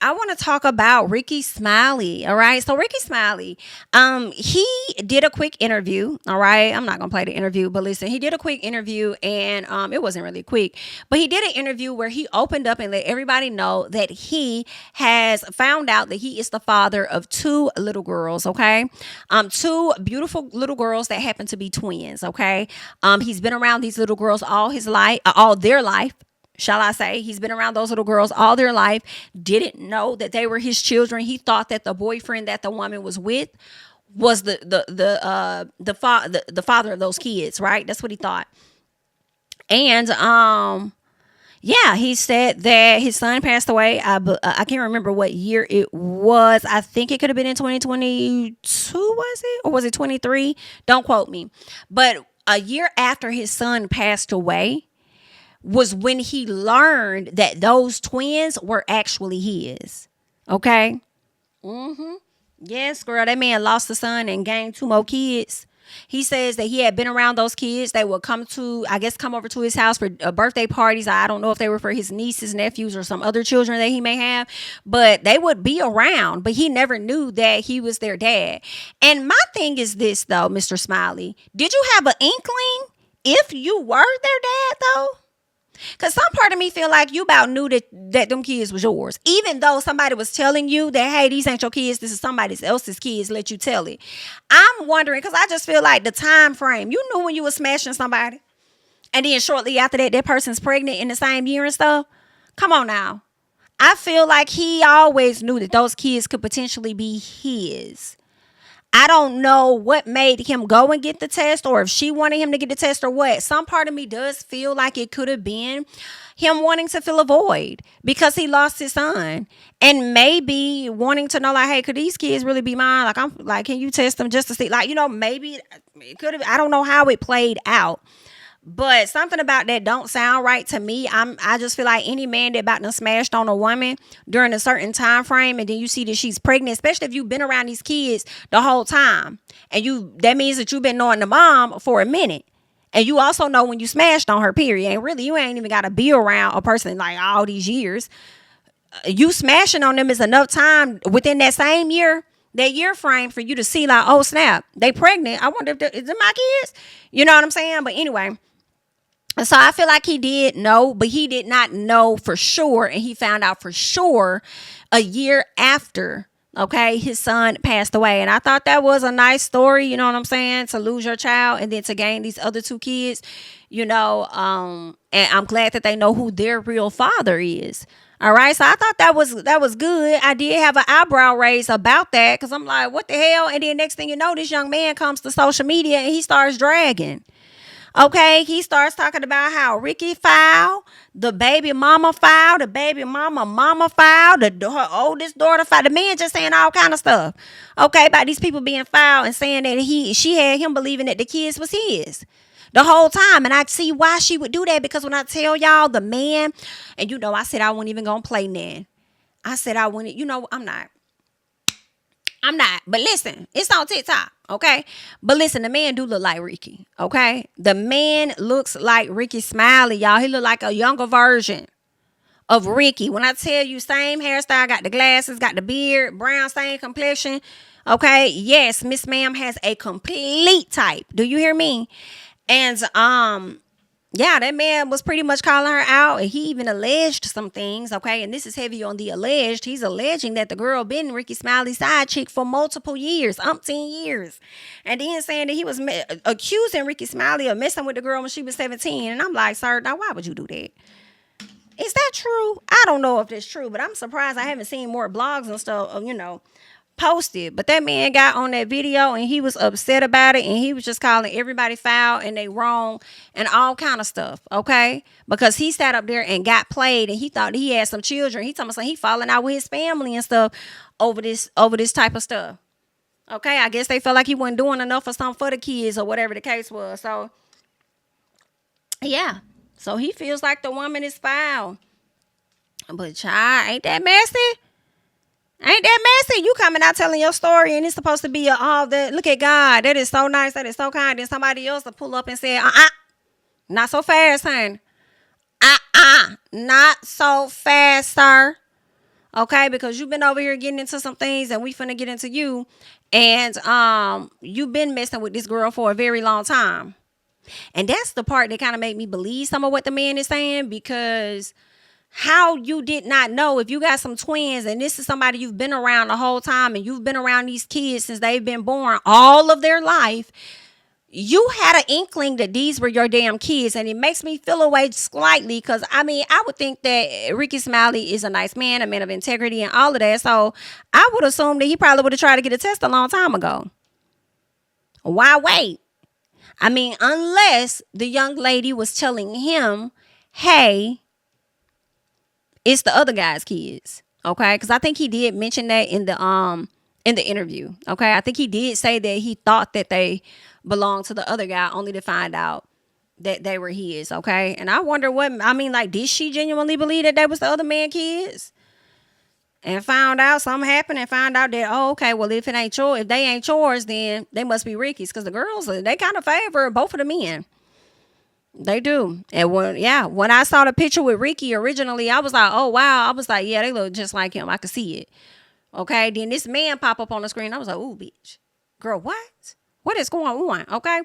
I want to talk about Rickey Smiley. All right. So Rickey Smiley, he did a quick interview. All right. I'm not gonna play the interview, but listen, he did a quick interview, and it wasn't really quick, but he did an interview where he opened up and let everybody know that he has found out that he is the father of two little girls. Okay. Two beautiful little girls that happen to be twins. Okay. He's been around these little girls all his life, all their life, shall I say. He's been around those little girls all their life, didn't know that they were his children. He thought that the boyfriend that the woman was with was the father of those kids, right? That's what he thought. And yeah, he said that his son passed away. I can't remember what year it was. I think it could have been in 2022, was it? Or was it 23? Don't quote me. But a year after his son passed away was when he learned that those twins were actually his. Okay? Mm-hmm. Yes, girl, that man lost a son and gained two more kids. He says that he had been around those kids. They would come over to his house for birthday parties. I don't know if they were for his nieces, nephews, or some other children that he may have, but they would be around, but he never knew that he was their dad. And my thing is this, though, Mr. Smiley. Did you have an inkling if you were their dad, though? Because some part of me feel like you about knew that them kids was yours. Even though somebody was telling you that, hey, these ain't your kids, this is somebody else's kids, let you tell it. I'm wondering, because I just feel like the time frame, you knew when you was smashing somebody, and then shortly after that, that person's pregnant in the same year and stuff. Come on now. I feel like he always knew that those kids could potentially be his. I don't know what made him go and get the test, or if she wanted him to get the test, or what. Some part of me does feel like it could have been him wanting to fill a void because he lost his son, and maybe wanting to know, like, hey, could these kids really be mine? Like, I'm like, can you test them just to see? Like, maybe it could have. I don't know how it played out. But something about that don't sound right to me. I just feel like any man that about to smashed on a woman during a certain time frame, and then you see that she's pregnant, especially if you've been around these kids the whole time, and that means that you've been knowing the mom for a minute. And you also know when you smashed on her, period. And really, you ain't even got to be around a person like all these years. You smashing on them is enough time within that same year, that year frame, for you to see like, oh snap, they pregnant. I wonder if is it my kids? You know what I'm saying? But anyway. So I feel like he did know, but he did not know for sure. And he found out for sure a year after, okay, his son passed away. And I thought that was a nice story, you know what I'm saying? To lose your child and then to gain these other two kids, and I'm glad that they know who their real father is. All right. So I thought that was good. I did have an eyebrow raise about that because I'm like, what the hell? And then next thing you know, this young man comes to social media and he starts dragging. Okay, he starts talking about how Rickey filed, the baby mama filed, the baby mama filed, her oldest daughter filed. The man just saying all kind of stuff. Okay, about these people being filed and saying that she had him believing that the kids was his the whole time. And I see why she would do that, because when I tell y'all the man, and I said I wasn't even gonna play Nan. I said I wouldn't, I'm not. But listen, it's on TikTok, okay? But listen, the man do look like Rickey, okay? The man looks like Rickey Smiley, y'all. He look like a younger version of Rickey. When I tell you, same hairstyle, got the glasses, got the beard, brown, same complexion, okay? Yes, Miss Ma'am has a complete type. Do you hear me? And yeah, that man was pretty much calling her out, and he even alleged some things, okay? And this is heavy on the alleged. He's alleging that the girl been Rickey Smiley's side chick for multiple years, umpteen years. And then saying that he was accusing Rickey Smiley of messing with the girl when she was 17. And I'm like, sir, now why would you do that? Is that true? I don't know if that's true, but I'm surprised I haven't seen more blogs and stuff, posted. But that man got on that video and he was upset about it, and he was just calling everybody foul and they wrong and all kind of stuff, okay? Because he sat up there and got played, and he thought he had some children. He told me he falling out with his family and stuff over this type of stuff. Okay, I guess they felt like he wasn't doing enough or something for the kids or whatever the case was. So yeah, so he feels like the woman is foul. But child, ain't that messy? Ain't that messy? You coming out telling your story, and it's supposed to be all that. Look at God. That is so nice. That is so kind. Then somebody else will pull up and say, not so fast, honey. Not so fast, sir. Okay, because you've been over here getting into some things and we finna get into you. And you've been messing with this girl for a very long time. And that's the part that kind of made me believe some of what the man is saying, because how you did not know if you got some twins and this is somebody you've been around the whole time and you've been around these kids since they've been born all of their life. You had an inkling that these were your damn kids, and it makes me feel away slightly because I mean, I would think that Rickey Smiley is a nice man, a man of integrity, and all of that. So I would assume that he probably would have tried to get a test a long time ago. Why wait? I mean, unless the young lady was telling him, hey, it's the other guy's kids. Okay? Because I think he did mention that in the interview. Okay? I think he did say that he thought that they belonged to the other guy, only to find out that they were his. Okay? And I wonder what, I mean, like, did she genuinely believe that that was the other man's kids? And found out something happened and found out that, oh, okay, well, if they ain't yours, then they must be Ricky's. Because the girls, they kind of favor both of the men. They do. And when I saw the picture with Rickey originally, I was like, oh, wow. I was like, yeah, they look just like him. I could see it. Okay. Then this man pop up on the screen. I was like, ooh, bitch. Girl, what? What is going on? Okay.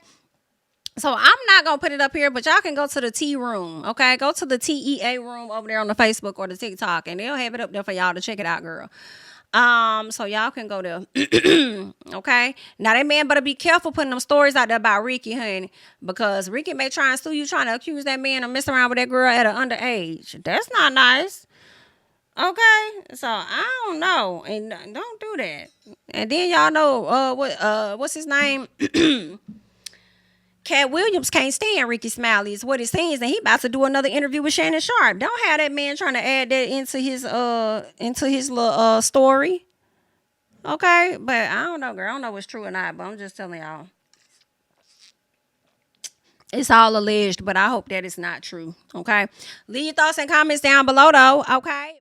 So I'm not going to put it up here, but y'all can go to the T room. Okay. Go to the TEA room over there on the Facebook or the TikTok, and they'll have it up there for y'all to check it out, girl. So y'all can go there. Okay. Now that man better be careful putting them stories out there about Rickey, honey, because Rickey may try and sue you trying to accuse that man of messing around with that girl at an underage. That's not nice. Okay. So I don't know. And don't do that. And then y'all know what's his name? Cat Williams can't stand Rickey Smiley is what it seems, and he about to do another interview with Shannon Sharp. Don't have that man trying to add that into his little story. Okay, but I don't know, girl. I don't know what's true or not, but I'm just telling y'all. It's all alleged, but I hope that it's not true. Okay. Leave your thoughts and comments down below though. Okay.